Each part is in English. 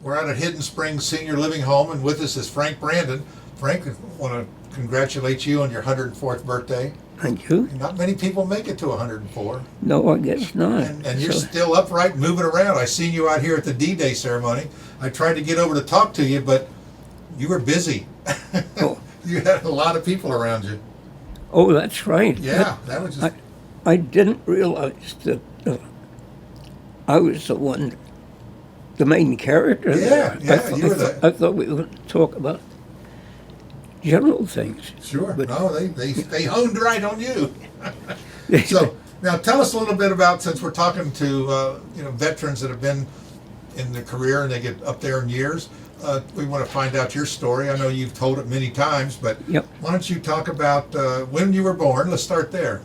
We're out at Hidden Springs Senior Living Home, and with us is Frank Brandon. Frank, I want to congratulate you on your 104th birthday. Thank you. Not many people make it to 104. No, I guess not. And you're still upright, moving around. I seen you out here at the D-Day ceremony. I tried to get over to talk to you, but you were busy. Oh. You had a lot of people around you. Oh, that's right. Yeah, that was just... I didn't realize that I was the main character there. You were I thought we were going to talk about general things. Sure. But no, they honed right on you. So now tell us a little bit about, since we're talking to veterans that have been in their career and they get up there in years, we want to find out your story. I know you've told it many times, but Yep. Why don't you talk about when you were born? Let's start there.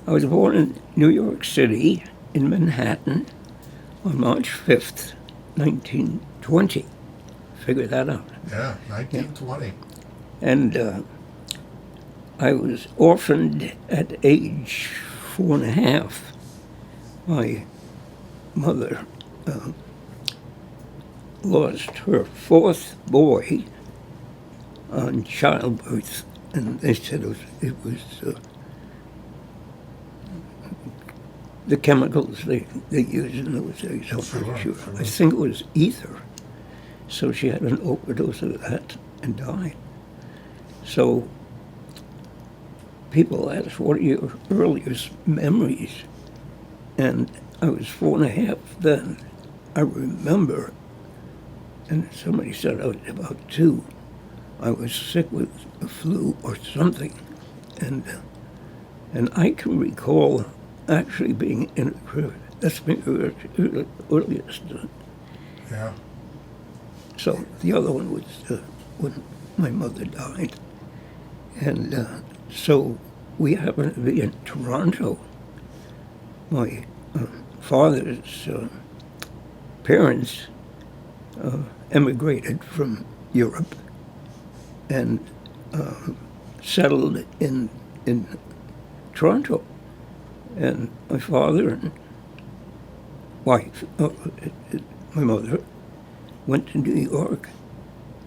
I was born in New York City, in Manhattan, on March 5th, 1920. Figure that out. Yeah, 1920. Yeah. And I was orphaned at age 4.5. My mother lost her fourth boy on childbirth, and they said it was the chemicals they used in those days. I'm not sure. I think it was ether. So she had an overdose of that and died. So people ask, what are your earliest memories? And I was 4.5 then. I remember, and somebody said I was about 2. I was sick with the flu or something. And I can recall actually being in a crib. That's my earliest. Yeah. So the other one was when my mother died. And so we happened to be in Toronto. My father's parents emigrated from Europe and settled in Toronto. And my father and wife, my mother, went to New York,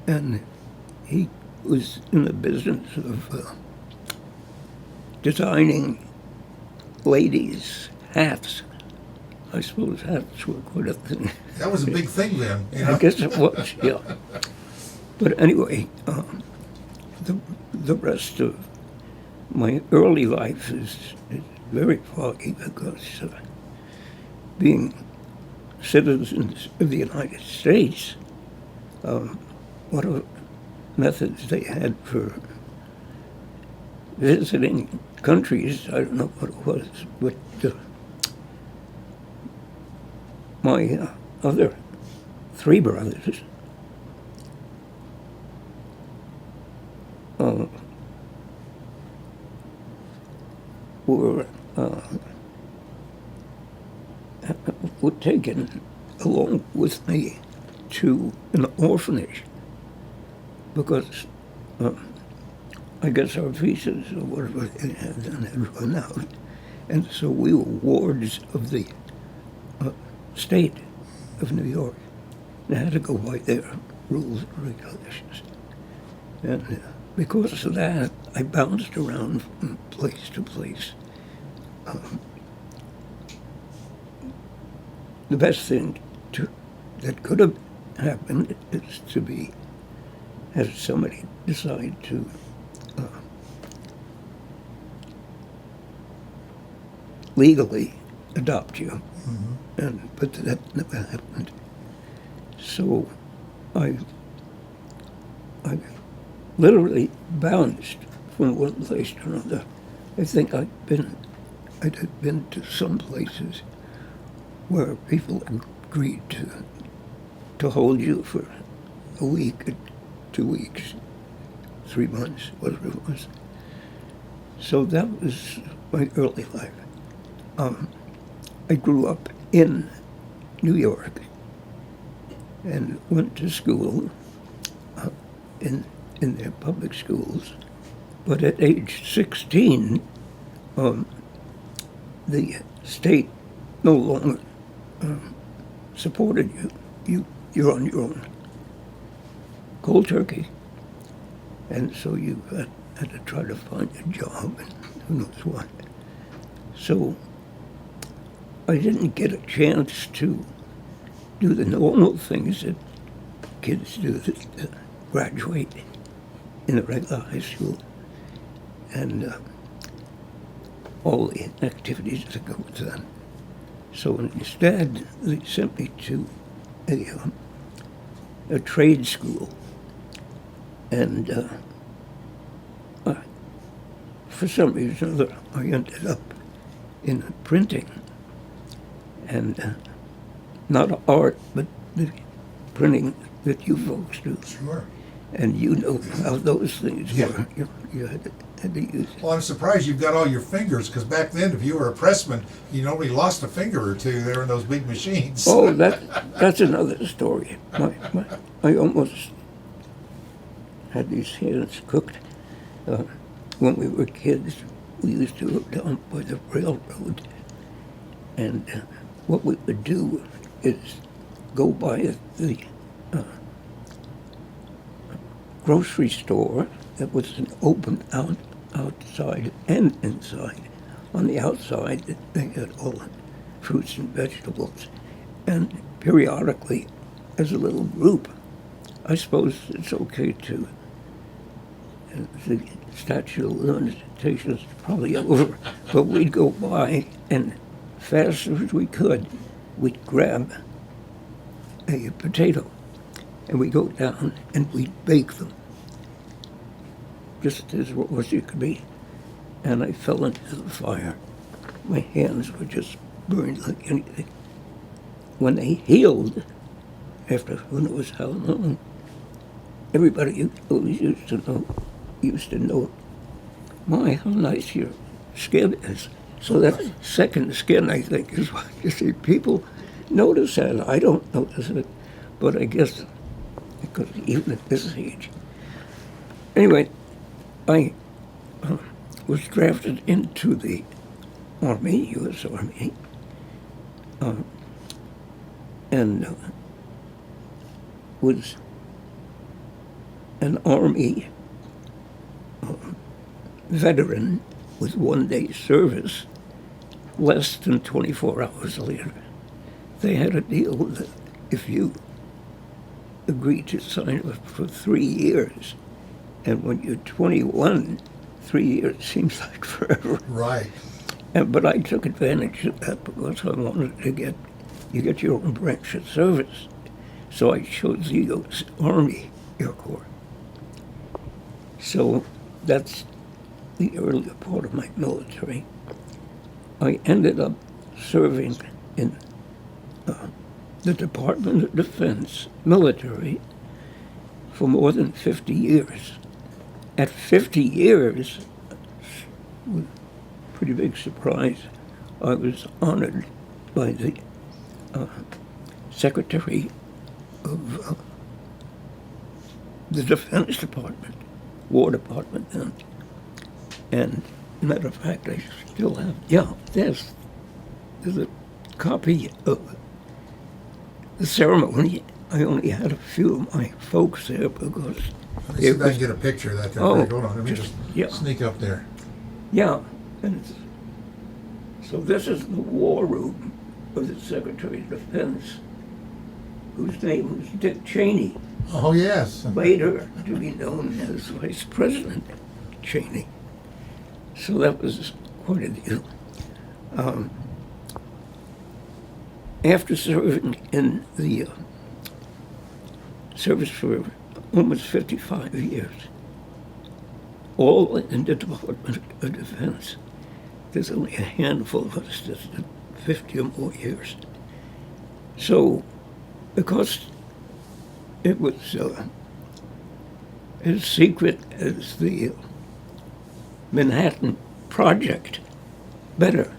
and he was in the business of designing ladies' hats. I suppose hats were quite a thing. That was a big thing then. You know? I guess it was, yeah. But anyway, the rest of my early life is very foggy because being citizens of the United States, what methods they had for visiting countries, I don't know what it was, but my other 3 brothers were taken along with me to an orphanage because I guess our visas or whatever they had done had run out. And so we were wards of the state of New York. They had to go by their rules and regulations. And because of that, I bounced around from place to place. The best thing that could have happened is to have somebody decide to legally adopt you, but that never happened. So I literally bounced from one place to another. I think I'd been to some places where people agreed to hold you for a week, 2 weeks, 3 months, whatever it was. So that was my early life. I grew up in New York and went to school in their public schools. But at age 16, the state no longer supported you. You you're on your own. Cold turkey. And so you had to try to find a job and who knows what. So I didn't get a chance to do the normal things that kids do, that graduate in a regular high school and all the activities that go with that. So instead, they sent me to a trade school. And for some reason or other, I ended up in printing. And not art, but the printing that you folks do. Sure. And you know how those things Yeah. were. You had to use it. Well, I'm surprised you've got all your fingers, because back then, if you were a pressman, you normally lost a finger or two there in those big machines. Oh, that's another story. I almost had these hands cooked. When we were kids, we used to go down by the railroad, and what we would do is go by the grocery store that was an open outside and inside. On the outside, they had all the fruits and vegetables. And periodically, as a little group, I suppose it's okay to, the statute of limitations is probably over, but we'd go by and fast as we could, we'd grab a potato and we'd go down and we'd bake them, just as raw as you could be. And I fell into the fire. My hands were just burned like anything. When they healed, after who knows how long, everybody always used to know, my, how nice your skin is. So that second skin, I think, is what you see. People notice that. I don't notice it, but I guess because even at this age. Anyway, I was drafted into the Army, U.S. Army, and was an Army veteran with 1 day service. Less than 24 hours later, they had a deal that if you agreed to sign up for 3 years, and when you're 21, 3 years seems like forever. Right. But I took advantage of that because I wanted to get your own branch of service. So I chose the U.S. Army Air Corps. So that's the earlier part of my military. I ended up serving in the Department of Defense military for more than 50 years. At 50 years, with pretty big surprise, I was honored by the Secretary of the Defense Department, War Department then. And matter of fact, I still have, there's a copy of the ceremony. I only had a few of my folks there because Let me see if I can get a picture of that there. Oh, Hold on, let me just sneak up there. Yeah, and so this is the war room of the Secretary of Defense, whose name was Dick Cheney, Oh, yes. later to be known as Vice President Cheney. So that was quite a deal. After serving in the service for almost 55 years, all in the Department of Defense, there's only a handful of us that's 50 or more years. So, because it was as secret as the Manhattan Project, better,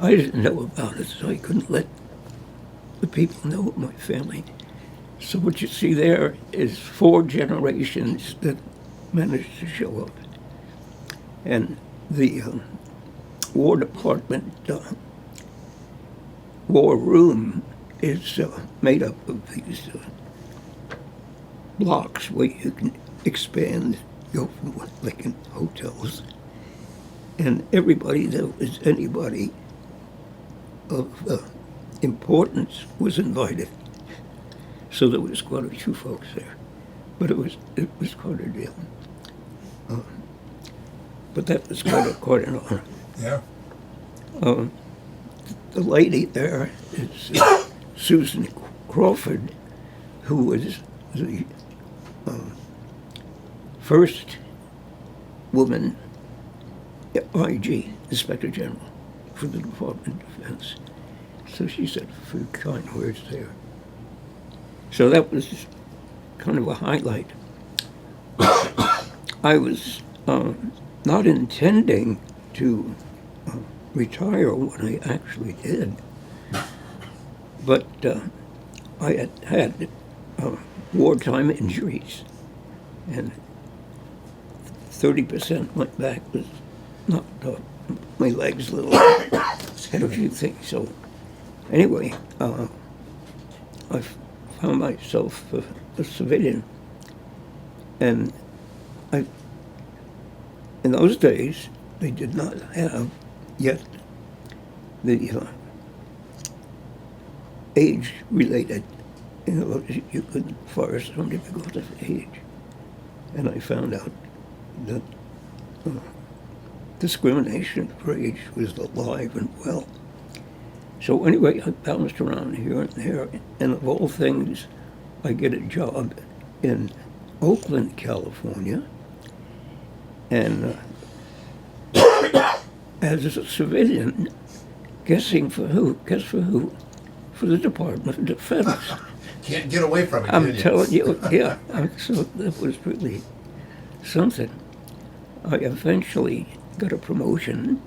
I didn't know about it, so I couldn't let the people know, my family. So what you see there is 4 generations that managed to show up. And the War Department War Room is made up of these blocks where you can expand, go from like in hotels, and everybody that was anybody of importance was invited. So there was quite a few folks there, but it was quite a deal. But that was quite an honor. Yeah. The lady there is Susan Crawford, who was the first woman IG, Inspector General, for the Department of Defense. So she said a few kind words there. So that was kind of a highlight. I was not intending to retire when I actually did, but I had wartime injuries, and 30% my back was knocked off, my legs a little, had a few things. So anyway, I found myself a civilian, and in those days, they did not have yet the age-related, you couldn't fire somebody because of age. And I found out that discrimination for age was alive and well. So anyway, I bounced around here and there, and of all things, I get a job in Oakland, California, and as a civilian, guessing for who? Guess for who? For the Department of Defense. Can't get away from it, I'm can you? telling you, yeah. So that was really something. I eventually got a promotion.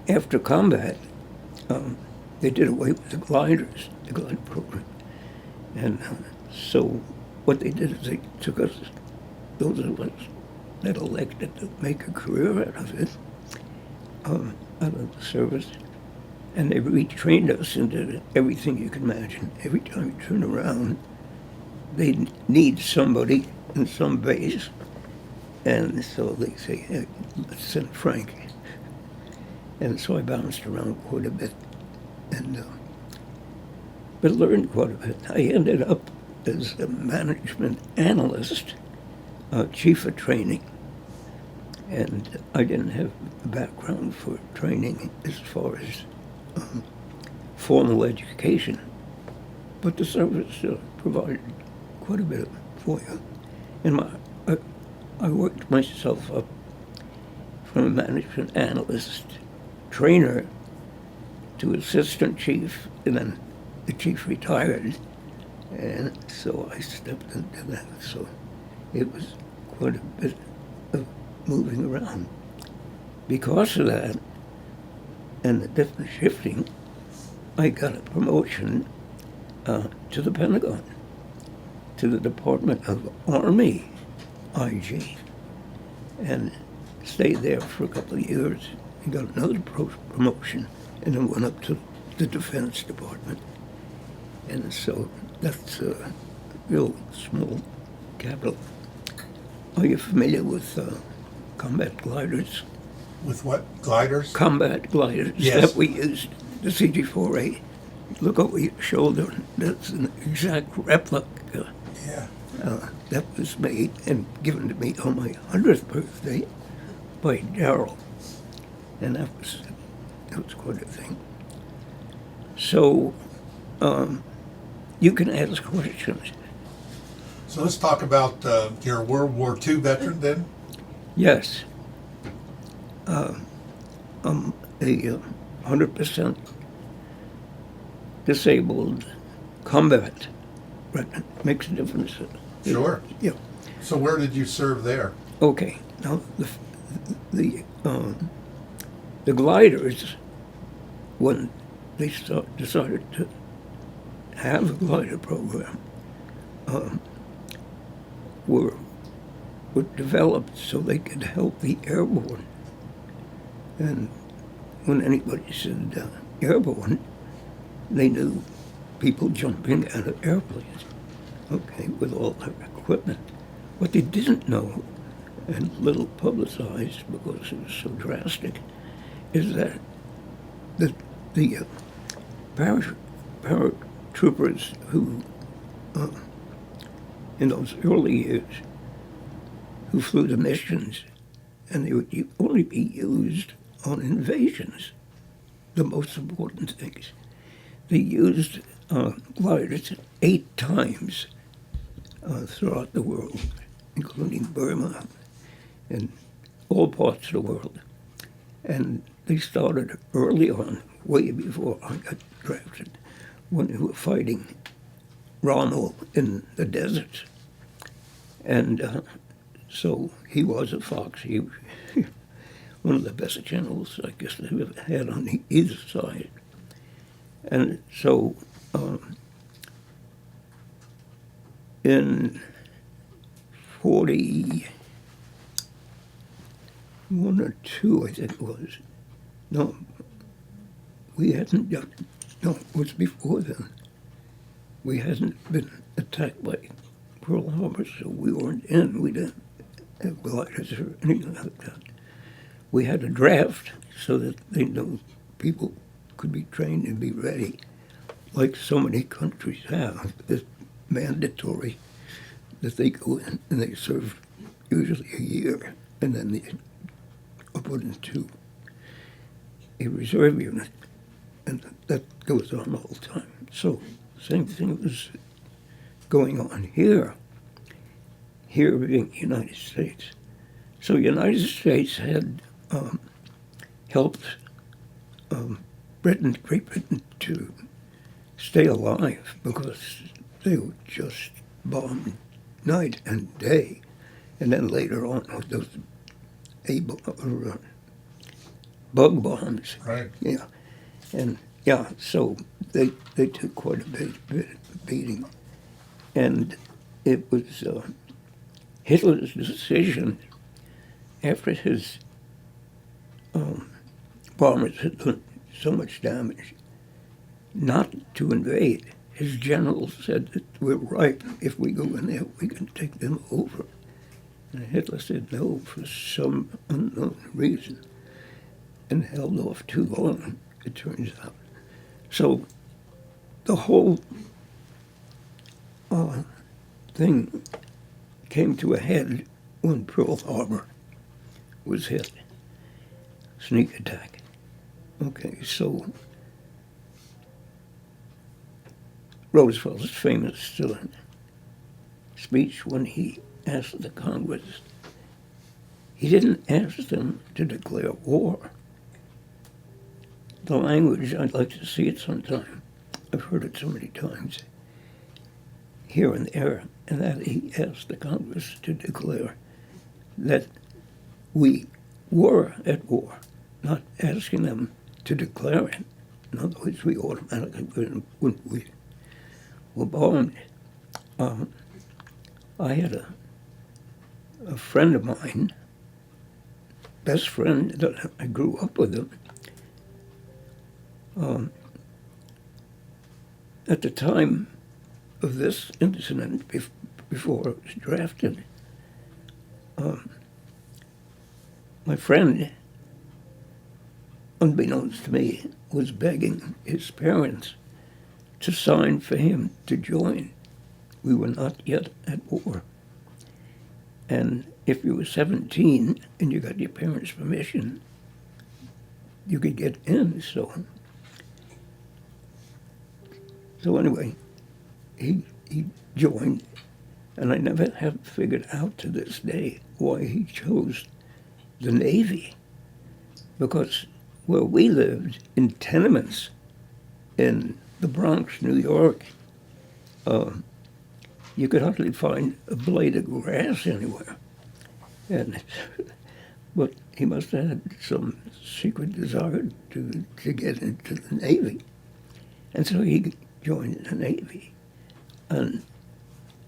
After combat, they did away with the gliders, the glider program. And so what they did is they took us, those of us that elected to make a career out of it, out of the service, and they retrained us into everything you can imagine. Every time you turn around, they need somebody in some base, and so they say, hey, let's send Frank. And so I bounced around quite a bit, and but learned quite a bit. I ended up as a management analyst, chief of training, and I didn't have a background for training as far as formal education, but the service provided quite a bit for you. And I worked myself up from a management analyst trainer to assistant chief, and then the chief retired, and so I stepped into that. So it was quite a bit of moving around. Because of that, and the different shifting, I got a promotion to the Pentagon, to the Department of Army IG, and stayed there for a couple of years and got another promotion, and then went up to the Defense Department. And so that's a real small capital. Are you familiar with combat gliders? With what? Gliders? Combat gliders Yes. that we used, the CG-4A. Look over your shoulder. That's an exact replica. Yeah. That was made and given to me on my 100th birthday by Darrell. And that was quite a thing. So you can ask questions. So let's talk about your World War II veteran then. Yes. I'm a 100% disabled combat. Right, makes a difference. Sure. Yeah. So where did you serve there? Okay. Now the gliders, when they decided to have a glider program, were developed so they could help the airborne. And when anybody said airborne, they knew people jumping out of airplanes, okay, with all their equipment. What they didn't know, and little publicized because it was so drastic, is that the paratroopers who, in those early years, who flew the missions, and they would only be used on invasions, the most important things. They used gliders 8 times throughout the world, including Burma and all parts of the world. And they started early on, way before I got drafted, when they were fighting Rommel in the deserts. And so he was a fox. He was one of the best generals, I guess, they've ever had on either side. And so in 41 or 2, I think it was. No, we hadn't got, no, it was before then. We hadn't been attacked by Pearl Harbor, so we weren't in. We didn't have gliders or anything like that. We had a draft so that they knew people could be trained and be ready, like so many countries have. It's mandatory that they go in and they serve usually a year, and then they are put into a reserve unit, and that goes on all the time. So same thing was going on here being the United States. So the United States had helped Great Britain to stay alive because they were just bombed night and day. And then later on with those bug bombs. Right. Yeah. And yeah, so they took quite a bit of beating. And it was Hitler's decision after his bombers had done so much damage not to invade. His generals said that we're right. If we go in there, we can take them over. And Hitler said no for some unknown reason and held off too long, it turns out. So the whole thing came to a head when Pearl Harbor was hit. Sneak attack. Okay, so Roosevelt's famous speech when he asked the Congress, he didn't ask them to declare war. The language, I'd like to see it sometime. I've heard it so many times, here and there, and that he asked the Congress to declare that we were at war, not asking them to declare it. In other words, we automatically, when we were bombed. I had a friend of mine, best friend that I grew up with him. At the time of this incident, before I was drafted, my friend, unbeknownst to me, was begging his parents to sign for him to join. We were not yet at war. And if you were 17 and you got your parents' permission, you could get in. So anyway, he joined, and I never have figured out to this day why he chose the Navy. Because where we lived in tenements in the Bronx, New York, you could hardly find a blade of grass anywhere. But he must have had some secret desire to get into the Navy. And so he joined the Navy. And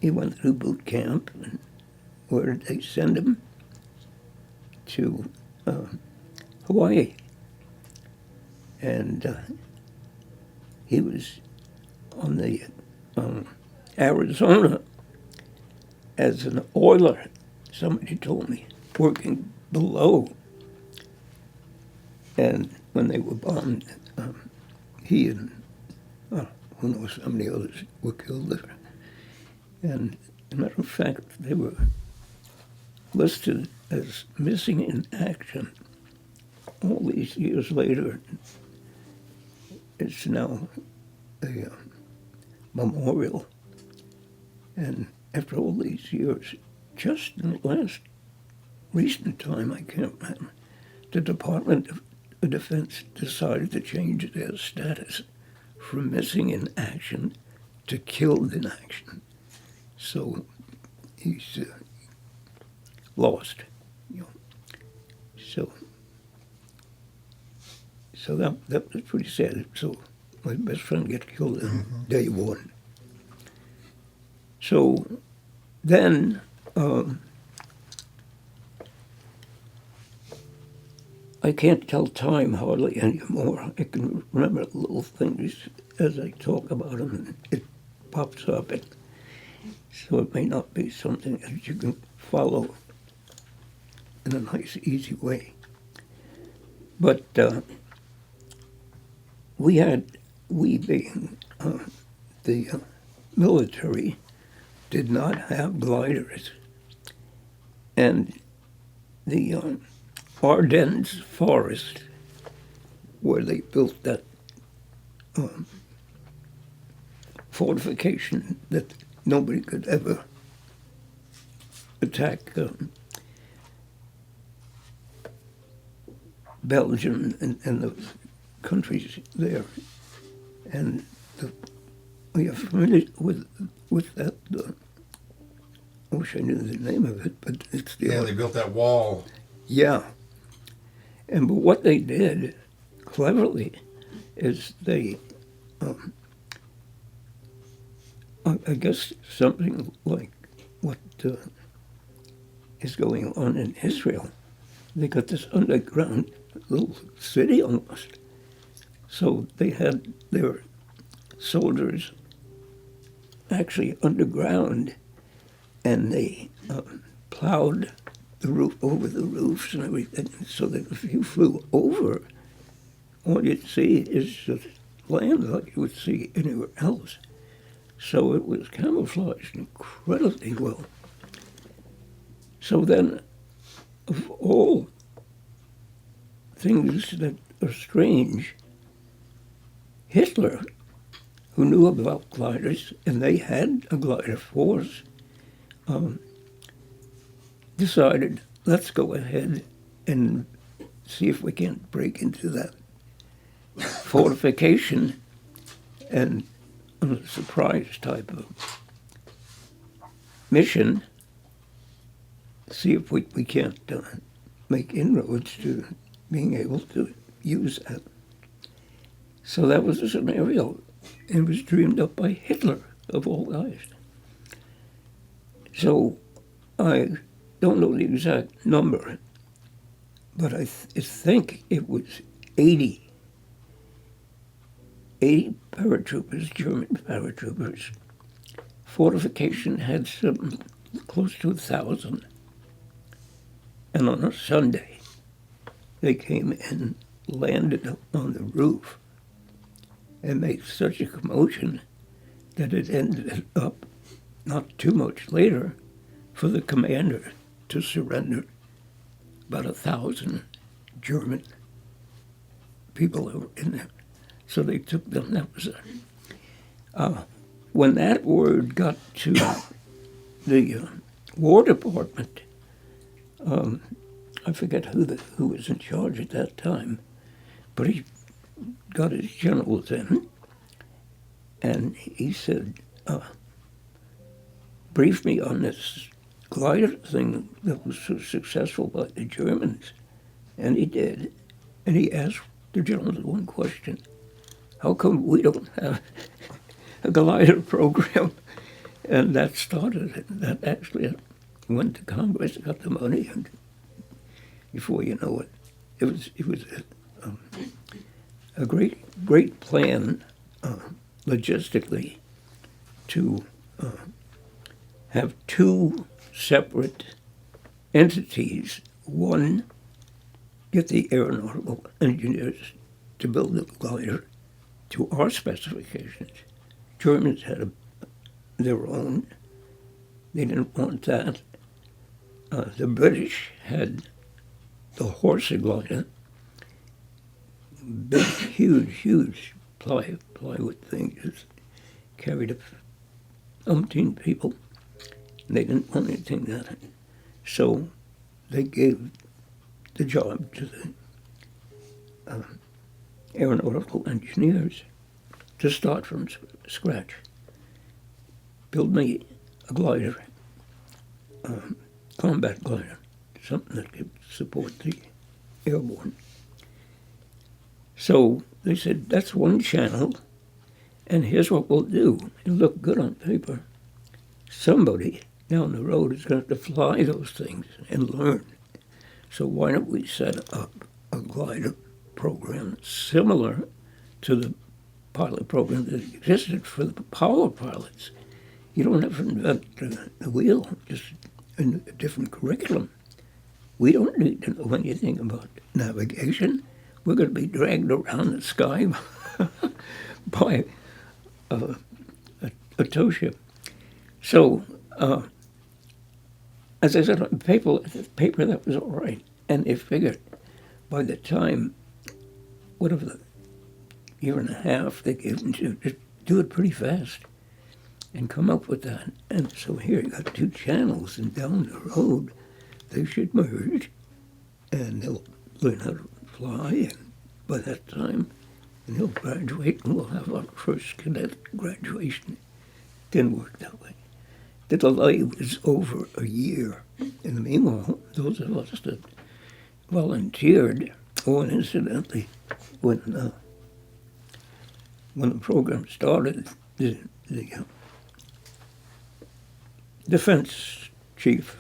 he went through boot camp. And where did they send him? To Hawaii. And he was on the Arizona as an oiler. Somebody told me, working below. And when they were bombed, he and who knows how many others were killed there. And as a matter of fact, they were listed as missing in action. All these years later, it's now a memorial. And after all these years, just in the last recent time, I can't remember, the Department of Defense decided to change their status from missing in action to killed in action. So he's lost, you know. So that was pretty sad. So my best friend got killed on day one. So then I can't tell time hardly anymore. I can remember little things as I talk about them, and it pops up. So it may not be something that you can follow in a nice, easy way. But we being the military, did not have gliders. And the Ardennes forest, where they built that fortification that nobody could ever attack Belgium and the countries there. And are you familiar with that? I wish I knew the name of it, but it's the... Yeah, they built that wall. Yeah. And but what they did, cleverly, is they, I guess something like what is going on in Israel. They got this underground little city almost. So they had their soldiers actually underground, and they plowed the roof over the roofs and everything, so that if you flew over, all you'd see is just land like you would see anywhere else. So it was camouflaged incredibly well. So then, of all things that are strange, Hitler, who knew about gliders, and they had a glider force, decided, let's go ahead and see if we can't break into that fortification and on a surprise type of mission, see if we can't make inroads to being able to use that. So that was a scenario. It was dreamed up by Hitler, of all guys. So I don't know the exact number, but I think it was 80 paratroopers, German paratroopers. Fortification had some close to 1,000. And on a Sunday, they came and landed on the roof and made such a commotion that it ended up, not too much later, for the commander to surrender. About 1,000 German people who were in there. So they took them. That was when that word got to the War Department, I forget who was in charge at that time, but he got his generals in, and he said, brief me on this glider thing that was so successful by the Germans. And he did. And he asked the generals one question: how come we don't have a glider program? And that started it. That actually went to Congress, got the money, and before you know it, it was a great plan logistically to have two separate entities. One, get the aeronautical engineers to build a glider to our specifications. Germans had their own. They didn't want that. The British had the Horsa glider, big, huge plywood thing, just carried up umpteen people. And they didn't want anything that. So they gave the job to the aeronautical engineers to start from scratch. Build me a glider, combat glider, something that could support the airborne. So they said, that's one channel, and here's what we'll do. It'll look good on paper. Somebody down the road is going to have to fly those things and learn. So why don't we set up a glider program similar to the pilot program that existed for the power pilots? You don't have to invent the wheel, just in a different curriculum. We don't need to know anything about navigation. We're going to be dragged around the sky by a tow ship. So, as I said, on paper that was all right. And they figured by the time, whatever, year and a half, they gave them to just do it pretty fast and come up with that. And so here you got two channels, and down the road they should merge, and they'll learn how to fly, and by that time, and they'll graduate, and we'll have our first cadet graduation. Didn't work that way. The delay was over a year. In the meanwhile, those of us that volunteered, and incidentally, when the program started, the defense chief,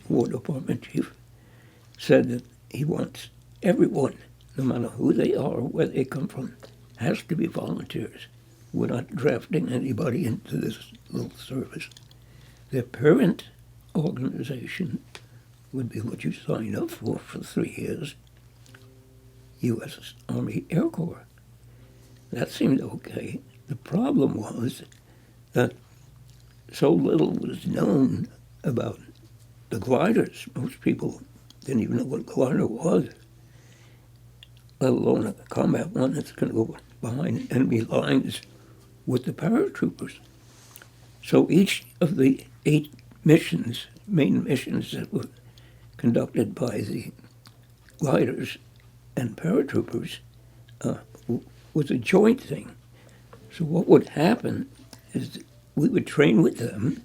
War Department chief, said that he wants everyone, no matter who they are, where they come from, has to be volunteers. We're not drafting anybody into this little service. Their parent organization would be what you sign up for 3 years, U.S. Army Air Corps. That seemed okay. The problem was that so little was known about the gliders. Most people didn't even know what a glider was, let alone a combat one that's going to go behind enemy lines with the paratroopers. So each of the 8 missions, main missions that were conducted by the gliders and paratroopers, was a joint thing. So what would happen is we would train with them.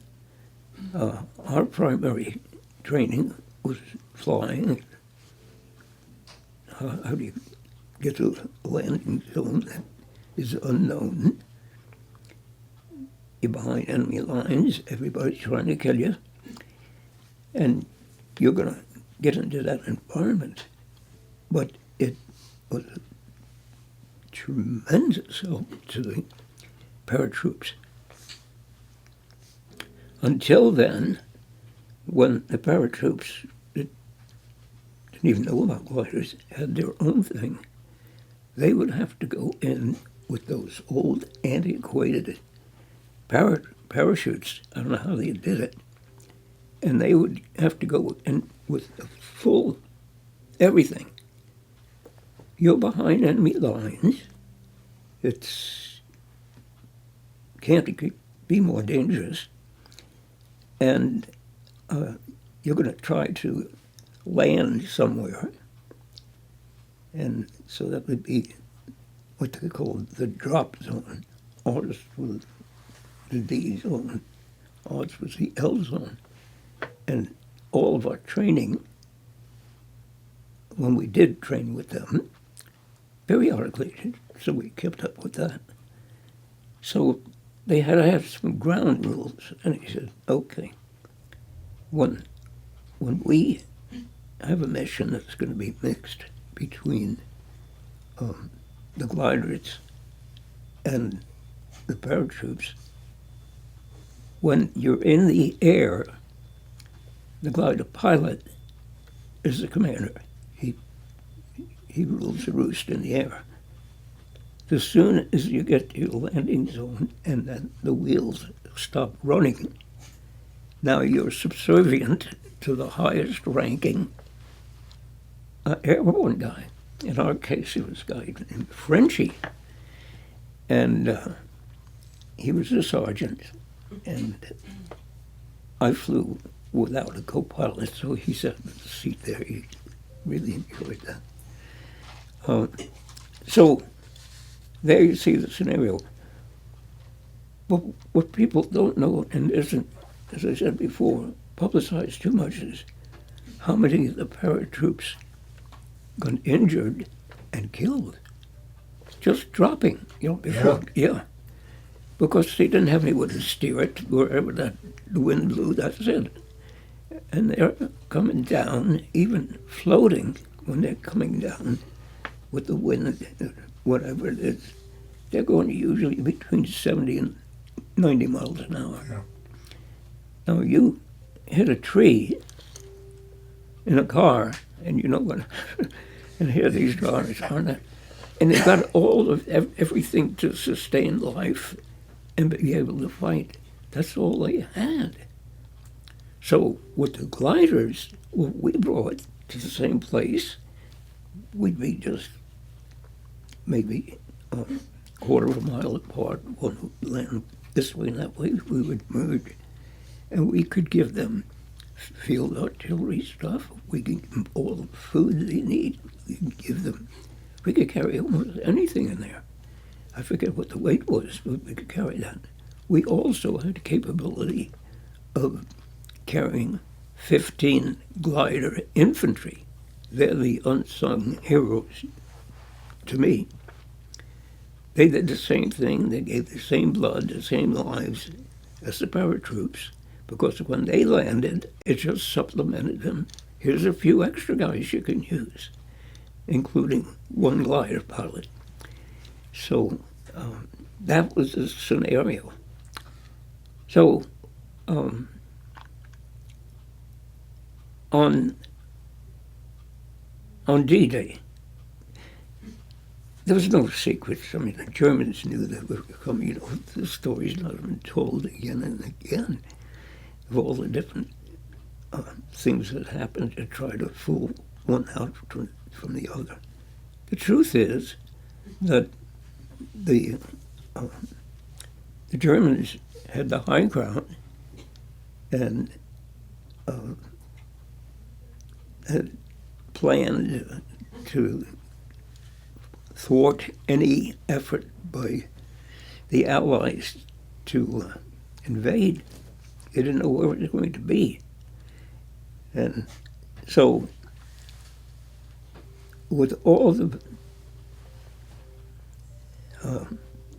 Our primary training was flying. How do you get to a landing zone that is unknown? You're behind enemy lines, everybody's trying to kill you, and you're going to get into that environment. But it was a tremendous help to the paratroops. Until then, when the paratroops that didn't even know about gliders had their own thing, they would have to go in with those old antiquated parachutes. I don't know how they did it. And they would have to go in with a full everything. You're behind enemy lines. It's can't be more dangerous. And you're going to try to land somewhere. And so that would be what they call the drop zone. Ours was the D zone. Ours was the L zone. And all of our training, when we did train with them, periodically, so we kept up with that. So they had to have some ground rules. And he said, okay, when we have a mission that's going to be mixed between the gliders and the paratroops, when you're in the air, the glider pilot is the commander. He rules the roost in the air. As soon as you get to your landing zone and then the wheels stop running, now you're subservient to the highest ranking airborne guy. In our case, it was a guy named Frenchie. And he was a sergeant. And I flew without a co-pilot, so he sat in the seat there. He really enjoyed that. So there you see the scenario. But what people don't know and isn't, as I said before, publicized too much is how many of the paratroops got injured and killed. Just dropping, before, yeah. Because they didn't have anyone to steer it wherever the wind blew, that's it. And they're coming down, even floating when they're coming down with the wind, whatever it is. They're going usually between 70 and 90 miles an hour. Yeah. Now you hit a tree in a car, and you know what, and here these guys are, and they've got all of everything to sustain life and be able to fight. That's all they had. So with the gliders, what we brought to the same place, we'd be just maybe a quarter of a mile apart. One would land this way and that way. We would merge, and we could give them field artillery stuff. We could give them all the food they need. We could give them. We could carry almost anything in there. I forget what the weight was, but we could carry that. We also had the capability of carrying 15 glider infantry. They're the unsung heroes to me. They did the same thing. They gave the same blood, the same lives as the paratroops, because when they landed, it just supplemented them. Here's a few extra guys you can use, including one glider pilot. So that was the scenario. So on D-Day, there was no secrets. I mean, the Germans knew they were coming. The story's not been told again and again of all the different things that happened to try to fool one out from the other. The truth is that the Germans had the high ground and had planned to thwart any effort by the Allies to invade. They didn't know where it was going to be. And so with all the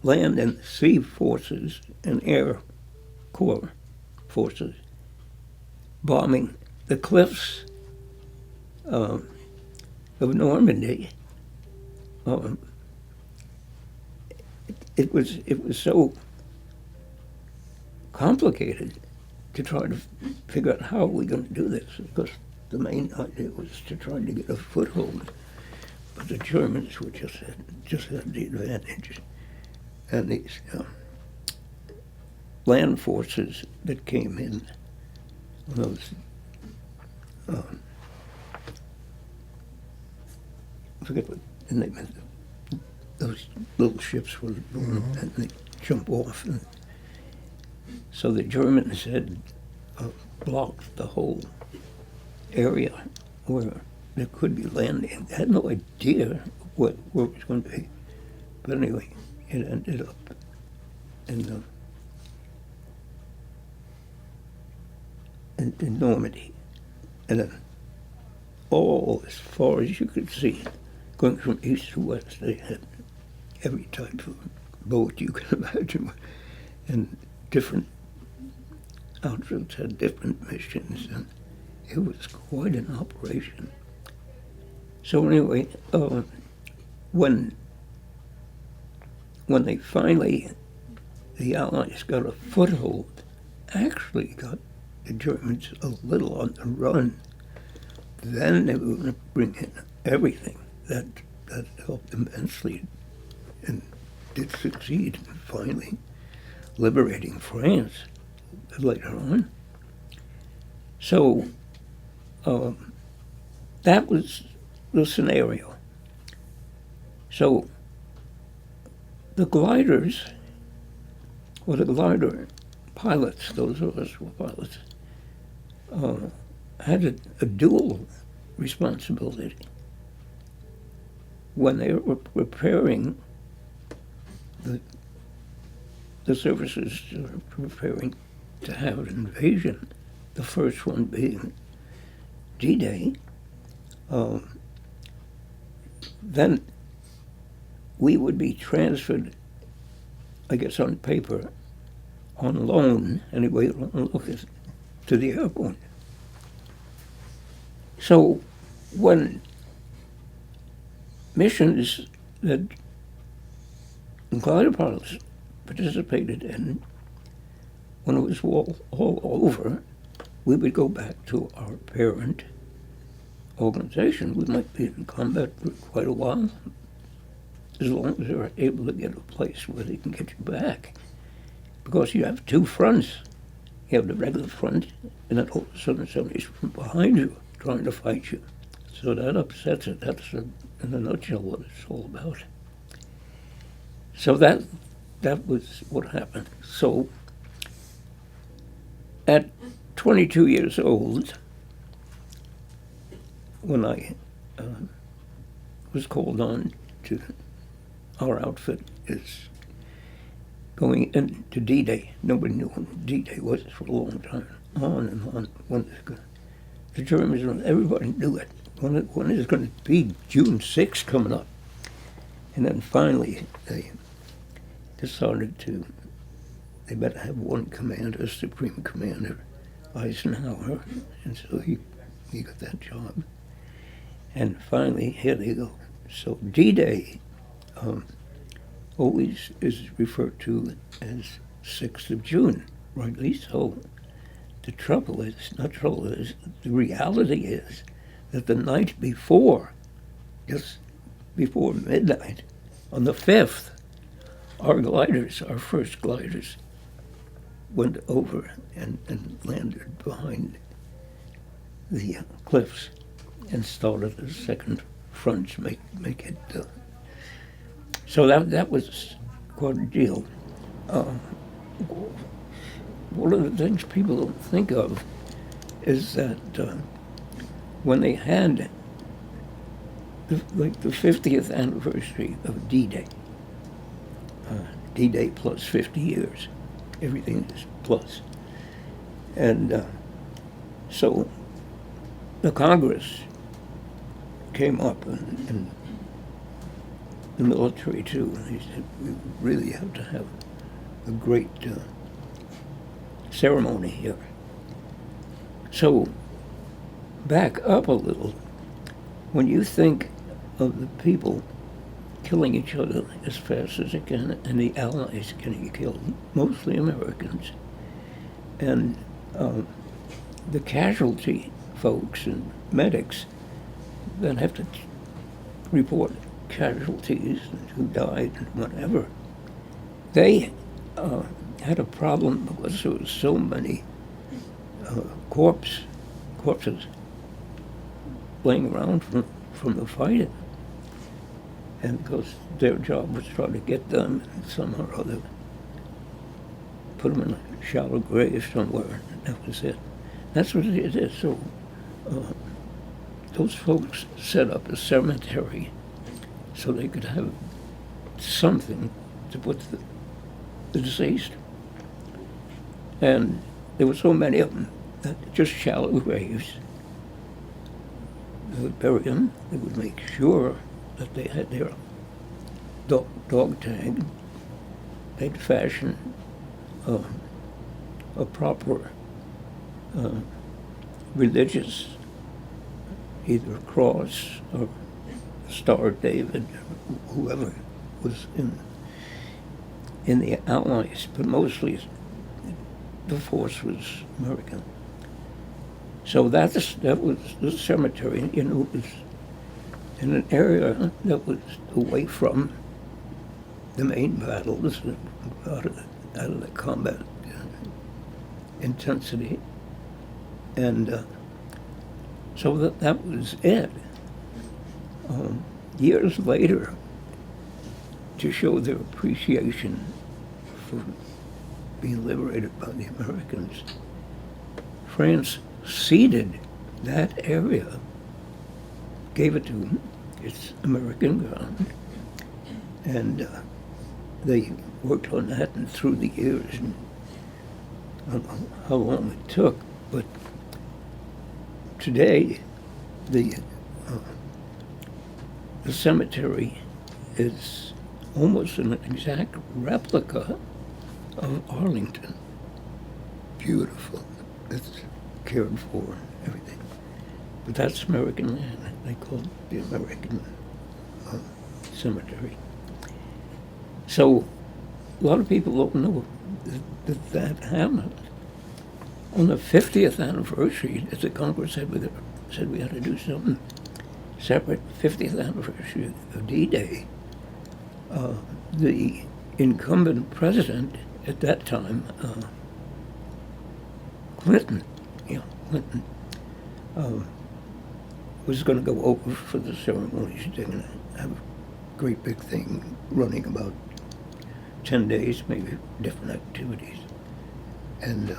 land and sea forces and air corps forces bombing the cliffs of Normandy, it was so complicated to try to figure out how are we going to do this, because the main idea was to try to get a foothold. But the Germans were just had the advantage, and these land forces that came in, those I forget what the name is. Those little ships were and they jump off. And so the Germans had blocked the whole area where there could be landing. They had no idea where it was going to be. But anyway, it ended up in Normandy. And then all as far as you could see, going from east to west, they had every type of boat you can imagine, and different outfits had different missions, and it was quite an operation. So anyway, when they finally the Allies got a foothold, actually got the Germans a little on the run, then they were going to bring in everything. That helped immensely and did succeed in finally liberating France later on. So that was the scenario. So the gliders, or the glider pilots, those of us who were pilots, had a dual responsibility. When they were preparing the services preparing to have an invasion, the first one being D-Day, then we would be transferred, I guess on paper, on loan, anyway you want to look at, to the airport. So when missions that glider pilots participated in, when it was all over, we would go back to our parent organization. We might be in combat for quite a while, as long as they're able to get a place where they can get you back. Because you have two fronts. You have the regular front, and then all of a sudden somebody's from behind you trying to fight you. So that upsets it. That's, in a nutshell, what it's all about. So that was what happened. So at 22 years old, when I was called on to, our outfit is going into D-Day. Nobody knew what D-Day was for a long time. On and on. When the Germans, everybody knew it. When is it going to be? June 6th coming up. And then finally they decided they better have one commander, Supreme Commander Eisenhower, and so he got that job. And finally, here they go. So D-Day always is referred to as 6th of June, rightly so. The reality is that the night before, just before midnight, on the 5th, our first gliders, went over and landed behind the cliffs and started the second front to make it. So that was quite a deal. One of the things people don't think of is that when they had the 50th anniversary of D-Day, D-Day plus 50 years, everything is plus. And so the Congress came up and the military too, and they said, we really have to have a great ceremony here. So back up a little. When you think of the people killing each other as fast as they can, and the Allies getting killed, mostly Americans, and the casualty folks and medics then have to report casualties and who died and whatever. They had a problem because there were so many corpses laying around from the fighting. And because their job was trying to get them and somehow or other put them in a shallow grave somewhere, and that was it. That's what it is. So those folks set up a cemetery so they could have something to put the deceased. And there were so many of them that just shallow graves. They would bury them. They would make sure that they had their dog tag. They'd fashion a proper religious, either a cross or Star of David, whoever was in in the Allies, but mostly the force was American. So that was the cemetery. It was in an area that was away from the main battles, out of the combat intensity, and so that was it. Years later, to show their appreciation for being liberated by the Americans, France ceded that area, gave it to them. It's American ground, and they worked on that and through the years, and I don't know how long it took, but today the cemetery is almost an exact replica of Arlington. Beautiful. It's cared for and everything. But that's American land. They call it the American cemetery. So a lot of people don't know that happened. On the 50th anniversary, as the Congress said we had to do something separate, 50th anniversary of D-Day, the incumbent president at that time, Clinton, was going to go over for the ceremonies. They're going to have a great big thing running about 10 days, maybe different activities. And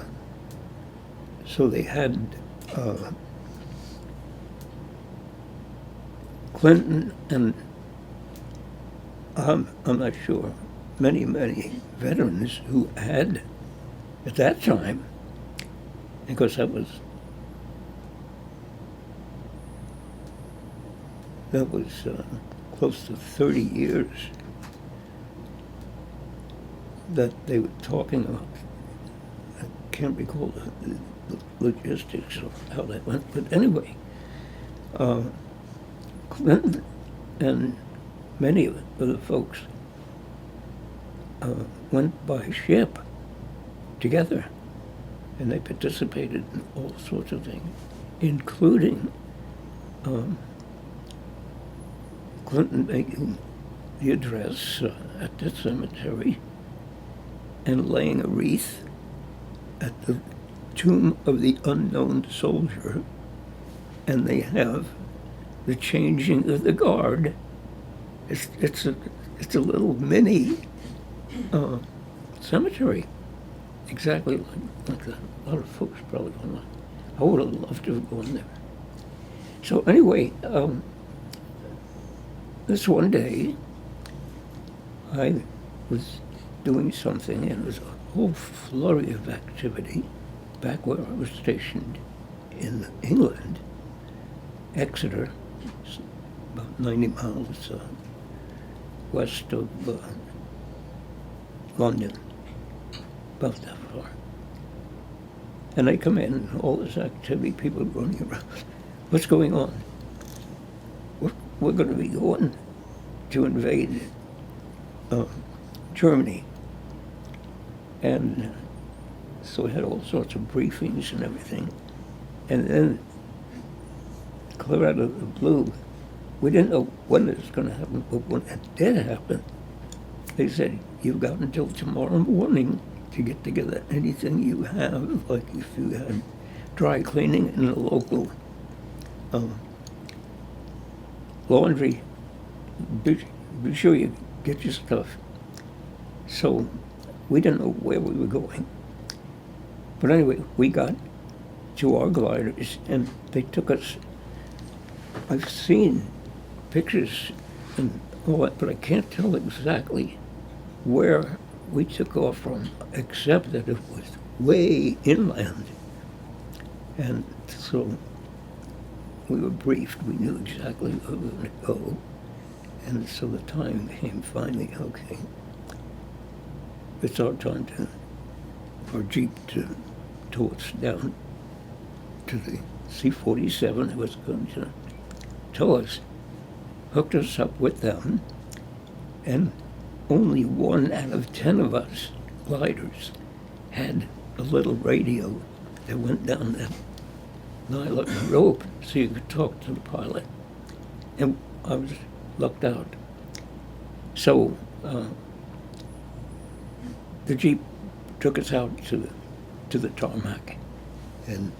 so they had Clinton and I'm not sure, many veterans who had, at that time, because that was close to 30 years that they were talking about. I can't recall the logistics of how that went, but anyway, Clinton and many of the folks went by ship together, and they participated in all sorts of things, including Clinton making the address at the cemetery and laying a wreath at the tomb of the unknown soldier, and they have the changing of the guard. It's a little mini cemetery, exactly like that. A lot of folks probably don't know. I would have loved to have gone there. So anyway, this one day, I was doing something, and there was a whole flurry of activity back where I was stationed in England, Exeter, about 90 miles west of London, about that far. And I come in, and all this activity, people running around. What's going on? We're going to be going to invade Germany. And so we had all sorts of briefings and everything. And then, clear out of the blue, we didn't know when it was going to happen, but when it did happen, they said, you've got until tomorrow morning to get together anything you have, like if you had dry cleaning in a local laundry, be sure you get your stuff. So we didn't know where we were going. But anyway, we got to our gliders, and they took us. I've seen pictures and all that, but I can't tell exactly where we took off from, except that it was way inland. And so we were briefed. We knew exactly where we were going to go. And so the time came finally, okay, it's our time to, our Jeep to tow us down to the C-47 that was going to tow us, hooked us up with them, and only 1 out of 10 of us gliders had a little radio that went down that nylon rope so you could talk to the pilot. And I was lucked out. So the Jeep took us out to the tarmac and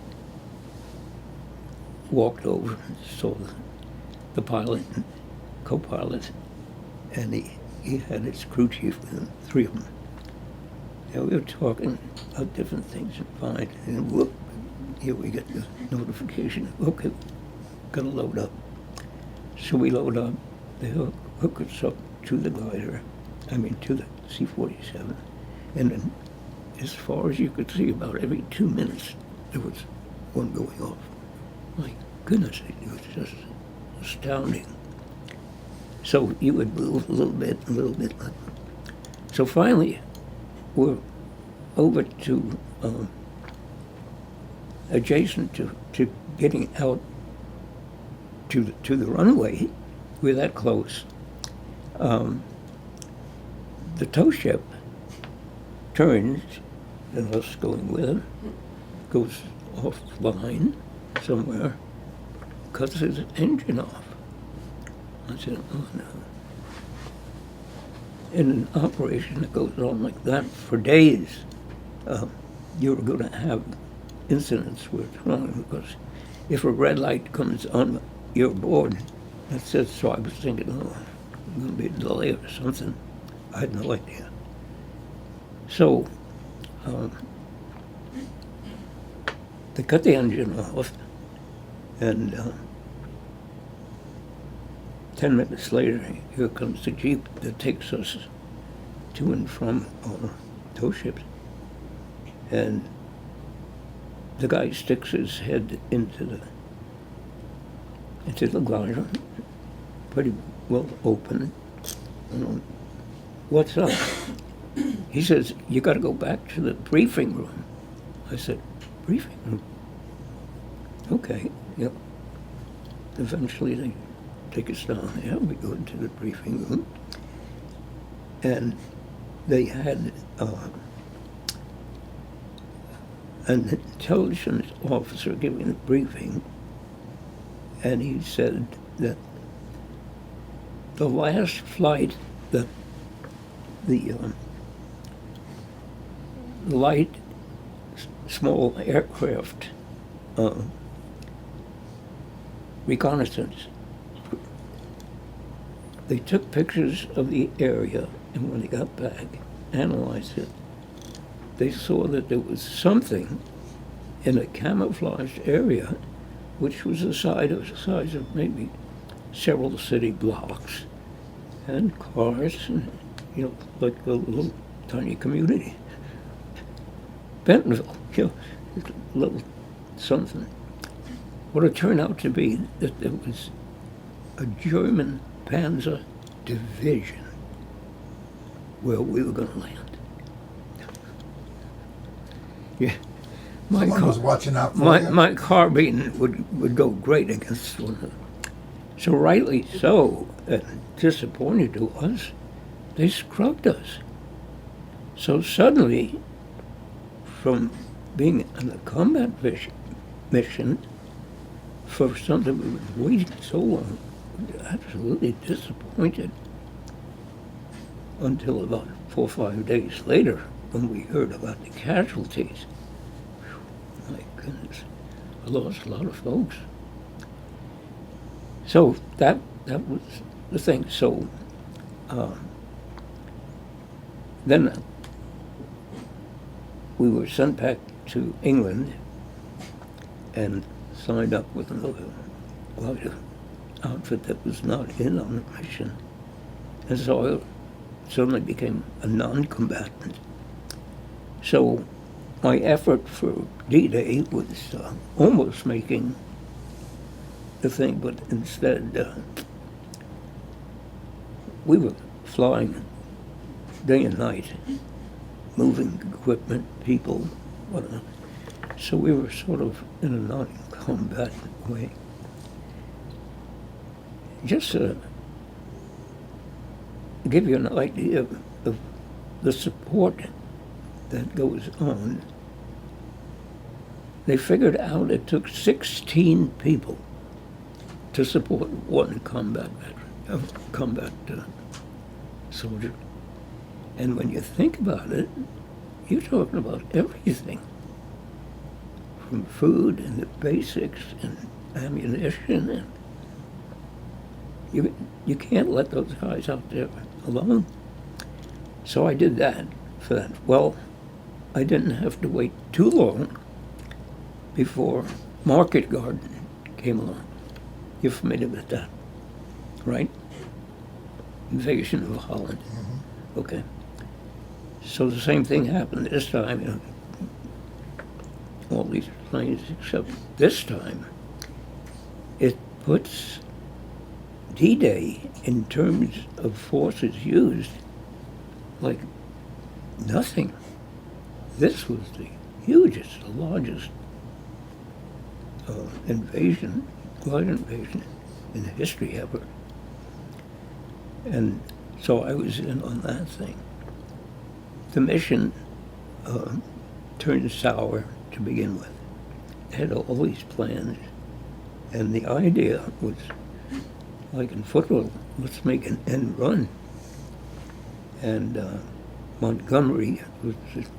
walked over and saw the pilot and co-pilot, and he had his crew chief with him, 3 of them. And we were talking about different things and fine, and whoop, here we get the notification, okay, gotta load up. So we load up, they hook us up to the glider, to the C-47, and then as far as you could see, about every 2 minutes, there was one going off. My goodness, it was just astounding. So you would move a little bit. So finally, we're over to adjacent to getting out to the runway. We're that close. The tow ship turns, and us going with her, goes offline somewhere, cuts his engine off. I said, oh no. In an operation that goes on like that for days, you're going to have incidents where it's wrong, because if a red light comes on your board, that says, so I was thinking, oh, there's going to be a delay or something. I had no idea. So, they cut the engine off, and 10 minutes later, here comes the Jeep that takes us to and from our tow ships. And the guy sticks his head into the glider, pretty well open. What's up? He says, you got to go back to the briefing room. I said, briefing room? Okay, yep. Eventually they take us down there. We go into the briefing room. And they had an intelligence officer giving a briefing. And he said that the last flight that the light small aircraft reconnaissance, they took pictures of the area, and when they got back, analyzed it, they saw that there was something in a camouflaged area which was the size of maybe several city blocks and cars, and, like a little tiny community. Bentonville, a little something. What it turned out to be that there was a German Panzer division where we were going to land. Yeah. Someone was watching out for you. My carbine would go great against one of them. So rightly so, and disappointed to us, they scrubbed us. So suddenly, from being on a combat mission for something we were waiting so long, we were absolutely disappointed. Until about 4 or 5 days later, when we heard about the casualties. Whew, my goodness, I lost a lot of folks. So that was the thing. So then we were sent back to England and signed up with another glider outfit that was not in on the mission. And so I suddenly became a non-combatant. So my effort for D-Day was almost making the thing, but instead we were flying day and night, moving equipment, people, whatever. So we were sort of in a non-combatant way. Just give you an idea of the support that goes on, they figured out it took 16 people to support one combat soldier. And when you think about it, you're talking about everything, from food and the basics and ammunition, and you can't let those guys out there alone. So I did that for that. Well, I didn't have to wait too long before Market Garden came along. You're familiar with that, right? Invasion of Holland. Okay. So the same thing happened this time. All these planes, except this time, it puts D-Day in terms of forces used like nothing. This was the hugest, the largest invasion, glide invasion in history ever. And so I was in on that thing. The mission turned sour to begin with. It had all these plans, and the idea was, like in football, let's make an end run. And Montgomery was just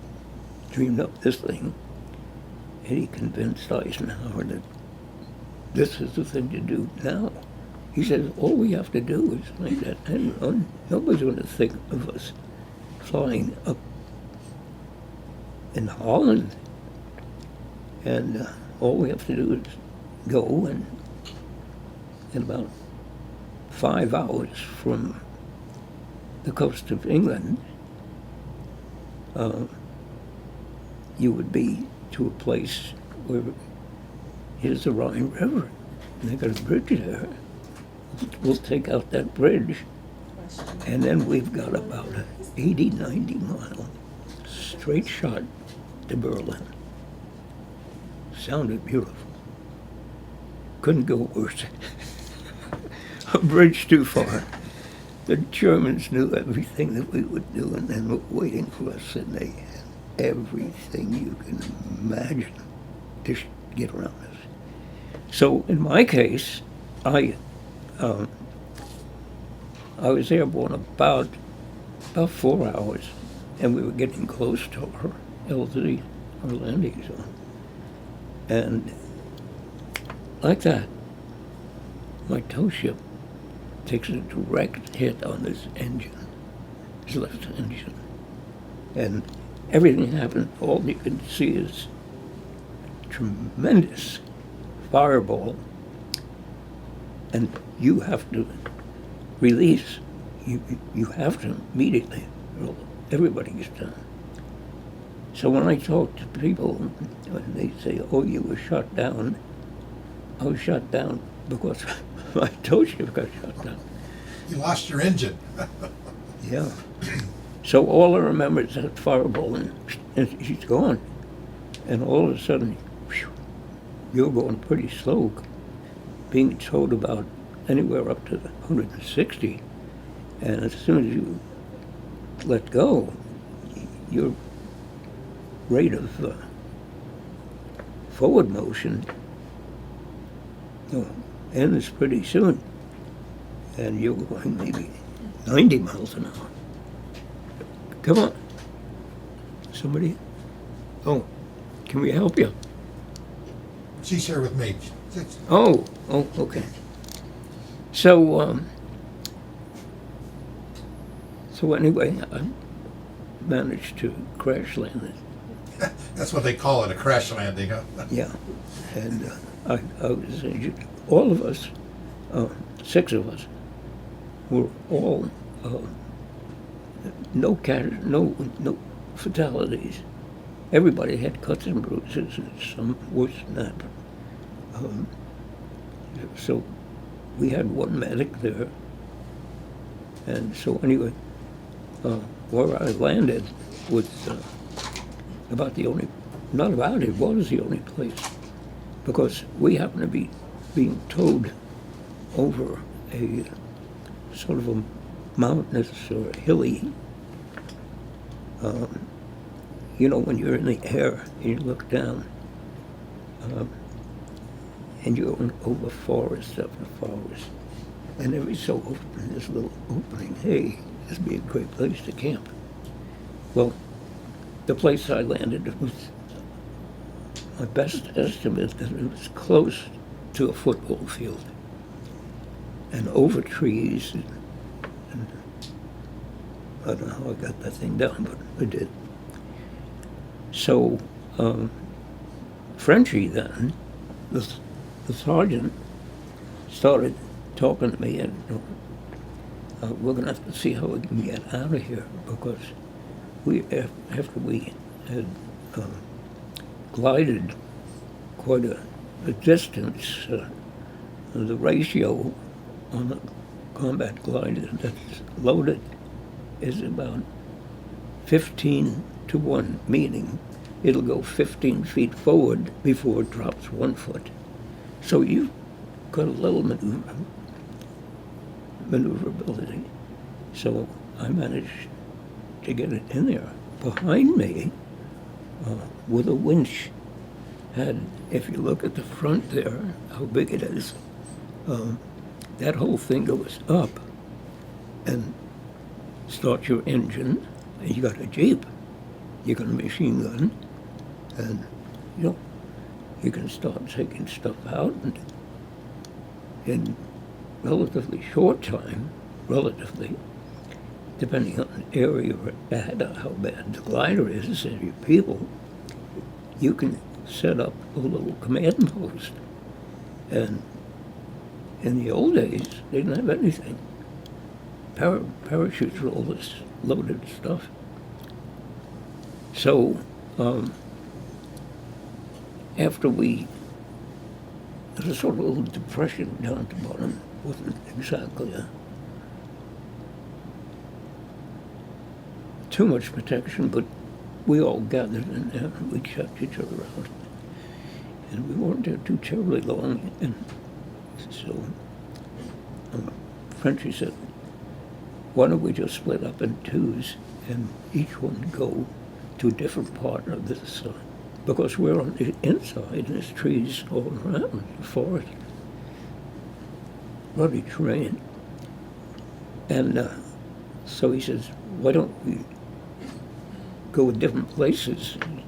dreamed up this thing, and he convinced Eisenhower that this is the thing to do now. He says, all we have to do is make that end run. Nobody's going to think of us flying up in Holland. And all we have to do is go, and in about 5 hours from the coast of England, you would be to a place where here's the Rhine River. And they got a bridge there. We'll take out that bridge, and then we've got about 80, 90 mile straight shot to Berlin. Sounded beautiful. Couldn't go worse. A bridge too far. The Germans knew everything that we would do, and then were waiting for us, and they had everything you can imagine to get around us. So in my case, I was airborne about 4 hours, and we were getting close to our LZ, our landing zone. And like that, my tow ship takes a direct hit on his engine, his left engine. And everything happened. All you can see is tremendous fireball, and you have to release. You have to immediately, or everybody gets down. So when I talk to people, when they say, oh, you were shot down, I was shot down because my tow ship got shot down. You lost your engine. Yeah. So all I remember is that fireball, and she's gone. And all of a sudden, whew, you're going pretty slow, being towed about anywhere up to 160. And as soon as you let go, your rate of forward motion ends pretty soon. And you're going maybe 90 miles an hour. Come on. Somebody? Oh, can we help you? She's here with me. Oh, okay. So anyway, I managed to crash land it. That's what they call it, a crash landing, huh? Yeah, and I was injured. All of us, 6 of us, were all no fatalities. Everybody had cuts and bruises, and some worse than that. So we had one medic there, and so anyway, where I landed was about the only, not about, it was the only place, because we happened to be being towed over a sort of a mountainous or hilly. You know, when you're in the air and you look down, and you're over forest after forest, and every so often this little opening, hey, this would be a great place to camp. Well, the place I landed was, my best estimate, that it was close to a football field, and over trees. And I don't know how I got that thing down, but I did. So Frenchie then, the sergeant, started talking to me, and we're going to have to see how we can get out of here, because after we had glided quite a distance, the ratio on a combat glider that's loaded is about 15 to 1, meaning it'll go 15 feet forward before it drops 1 foot. So you've got a little maneuverability. So I managed to get it in there. Behind me, with a winch, had, if you look at the front there, how big it is, that whole thing goes up and start your engine, and you got a Jeep, you got a machine gun, and you can start taking stuff out, and in relatively short time, depending on the area you're at, how bad the glider is and your people, you can set up a little command post. And in the old days, they didn't have anything. Parachutes were all this loaded stuff. So after there was a sort of a little depression down at the bottom. Wasn't exactly too much protection, but we all gathered in there and we checked each other out. And we weren't there too terribly long, and so Frenchie said, why don't we just split up in twos and each one go to a different part of this, because we're on the inside and there's trees all around, the forest, ruddy terrain. And so he says, why don't we go to different places in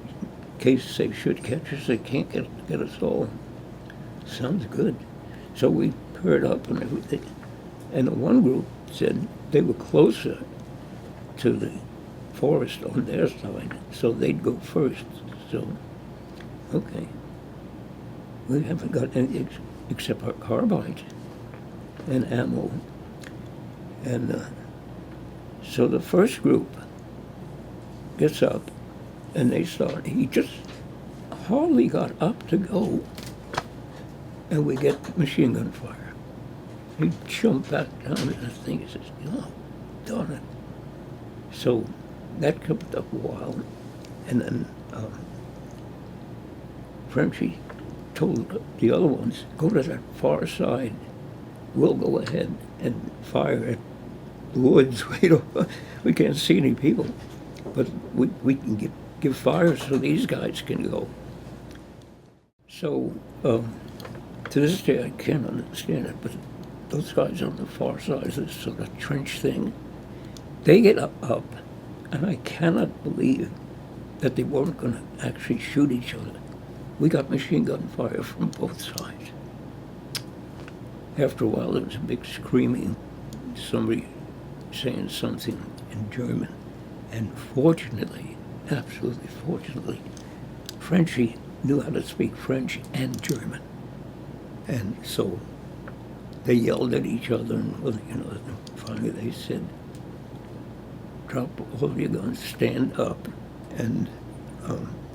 case they should catch us, they can't get us all. Sounds good. So we paired up and everything. And the one group said they were closer to the forest on their side, so they'd go first. So, okay. We haven't got anything except our carbide and ammo. And so the first group gets up and they start. He just hardly got up to go, and we get machine gun fire. He jumped back down in the thing and says, oh, darn it. So that kept up a while, and then Frenchie told the other ones, go to that far side. We'll go ahead and fire at the woods. We can't see any people, but we can give fire so these guys can go. So to this day I can't understand it, but those guys on the far side of this sort of trench thing, they get up, and I cannot believe that they weren't going to actually shoot each other. We got machine gun fire from both sides. After a while, there was a big screaming, somebody saying something in German. And fortunately, absolutely fortunately, Frenchie knew how to speak French and German. And so they yelled at each other, and finally they said, drop all of your guns, stand up, and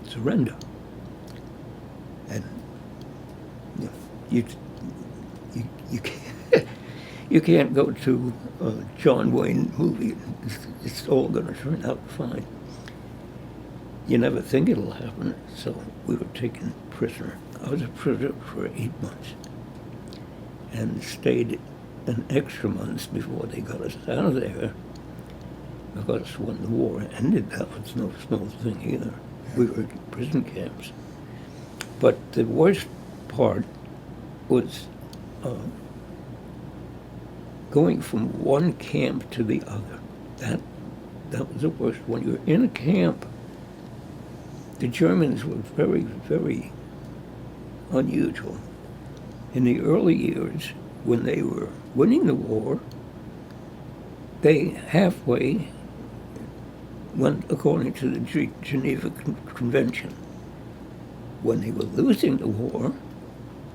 surrender. And you can't go to a John Wayne movie. It's all going to turn out fine. You never think it'll happen. So we were taken prisoner. I was a prisoner for 8 months and stayed an extra month before they got us out of there. Because when the war ended, that was no small thing either. We were in prison camps. But the worst part was going from one camp to the other. That was the worst. When you're in a camp, the Germans were very, very unusual. In the early years, when they were winning the war, they halfway went according to the Geneva Convention. When they were losing the war,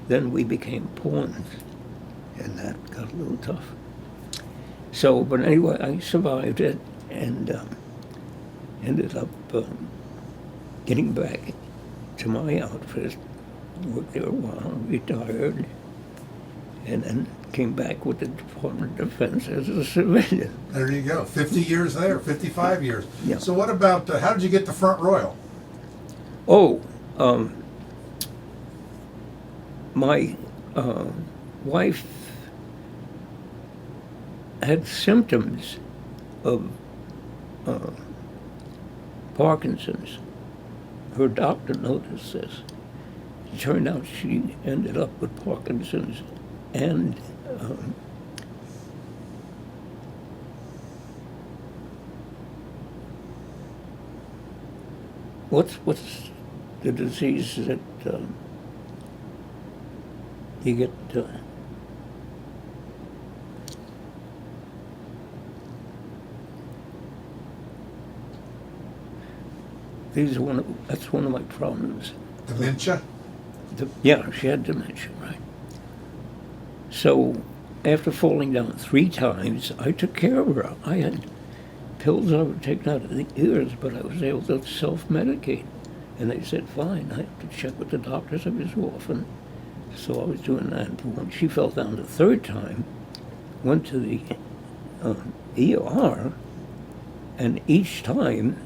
then we became pawns, and that got a little tough. So, but anyway, I survived it and ended up getting back to my outfit, worked there a while, retired, and then came back with the Department of Defense as a civilian. There you go. 50 years there, 55 years. Yeah. So what about, how did you get to Front Royal? Oh, my wife had symptoms of Parkinson's. Her doctor noticed this. It turned out she ended up with Parkinson's and what's the disease that you get? That's one of my problems. Dementia? Yeah, she had dementia, right. So after falling down 3 times, I took care of her. I had pills I would take out of the ears, but I was able to self-medicate. And they said, fine, I have to check with the doctors every so often. So I was doing that. But when she fell down the 3rd time, went to the ER, and each time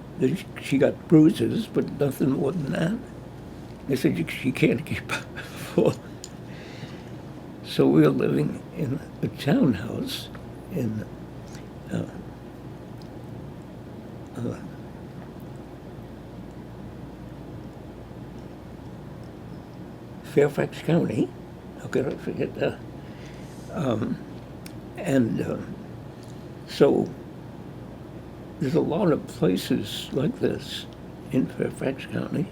she got bruises, but nothing more than that. They said, she can't keep full. So we were living in a townhouse in Fairfax County. How could I forget that? So there's a lot of places like this in Fairfax County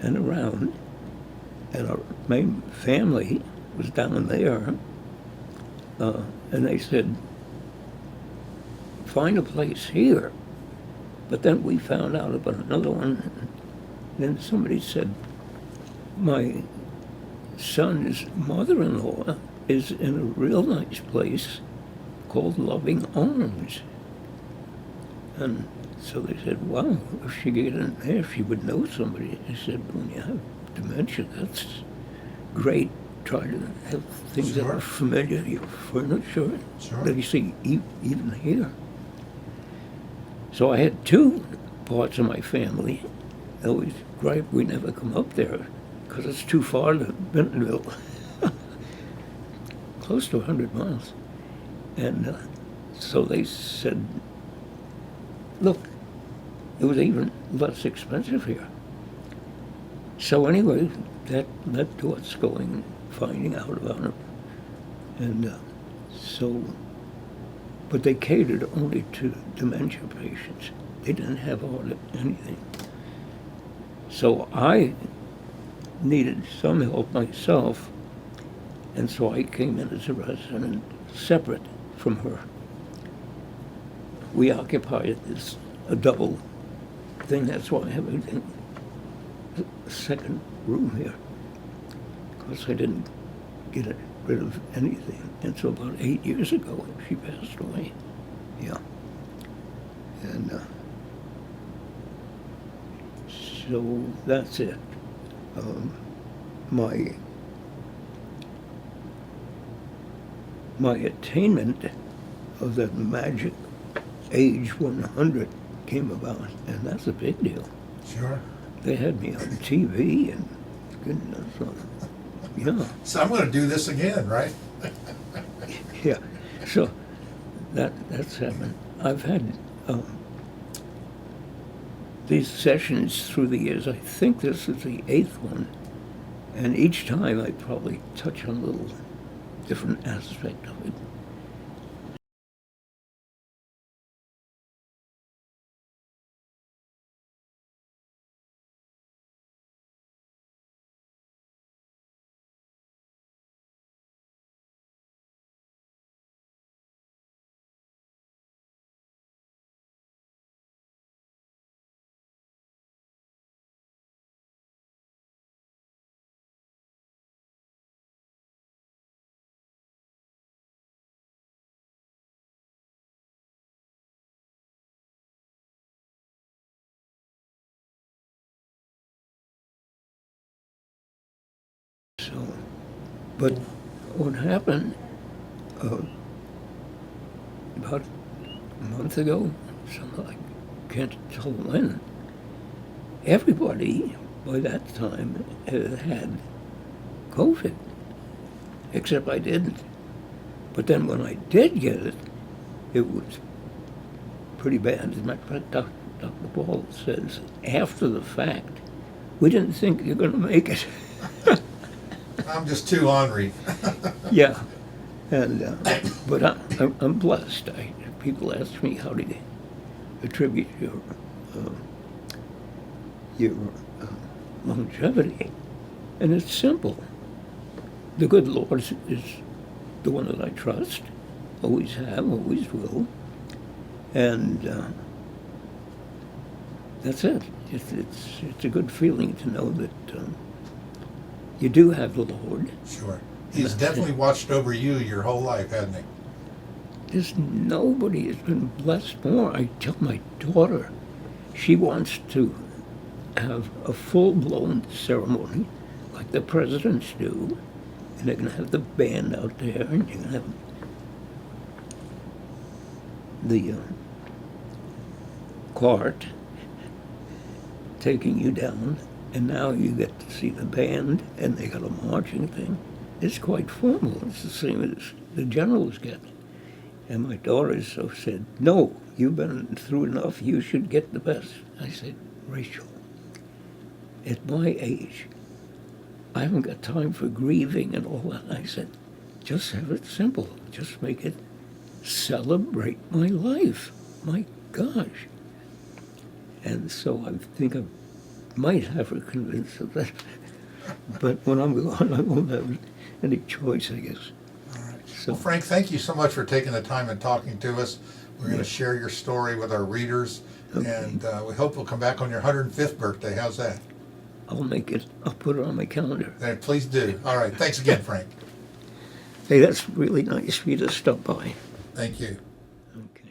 and around, and our main family was down there, and they said, find a place here. But then we found out about another one, and then somebody said, my son's mother-in-law is in a real nice place called Loving Arms. And so they said, wow, if she get in there, she would know somebody. I said, when you have dementia, that's great. Try to have things that are familiar, your furniture, that you see even here. So I had 2 parts of my family. They always gripe we never come up there because it's too far to Bentonville. Close to 100 miles. And so they said, look, it was even less expensive here. So anyway, that led to us finding out about it. And but they catered only to dementia patients. They didn't have anything. So I needed some help myself, and so I came in as a resident, separate from her. We occupied a double thing. That's why I have a 2nd room here, because I didn't get rid of anything. And so about 8 years ago, she passed away. Yeah. And so that's it. My attainment of that magic age 100 came about, and that's a big deal. Sure. They had me on TV, and goodness, yeah. So I'm going to do this again, right? Yeah. So that's happened. I've had these sessions through the years. I think this is the 8th one, and each time I probably touch on a little different aspect of it. So, but what happened about a month ago, something I can't tell when, everybody by that time had COVID, except I didn't. But then when I did get it, it was pretty bad. As a matter of fact, Dr. Ball says, after the fact, we didn't think you're going to make it. I'm just too ornery. Yeah, and but I'm blessed. People ask me, how do you attribute your longevity, and it's simple. The good Lord is the one that I trust, always have, always will, and that's it. It's a good feeling to know that you do have the Lord. Sure. He's definitely watched over you your whole life, hasn't he? There's nobody has been blessed more. I tell my daughter, she wants to have a full-blown ceremony like the presidents do, and they're going to have the band out there, and you're going to have the cart taking you down, and now you get to see the band, and they got a marching thing. It's quite formal. It's the same as the generals get. And my daughter so said, no, you've been through enough, you should get the best. I said, Rachel, at my age, I haven't got time for grieving and all that. I said, just have it simple. Just make it celebrate my life. My gosh. And so I think I might have her convinced of that. But when I'm gone, I won't have any choice, I guess. All right. So, Well, Frank, thank you so much for taking the time and talking to us. We're going to share your story with our readers, and we hope we'll come back on your 105th birthday. How's that? I'll make it. I'll put it on my calendar. Please do. All right. Thanks again, Frank. Hey, that's really nice for you to stop by. Thank you. Okay.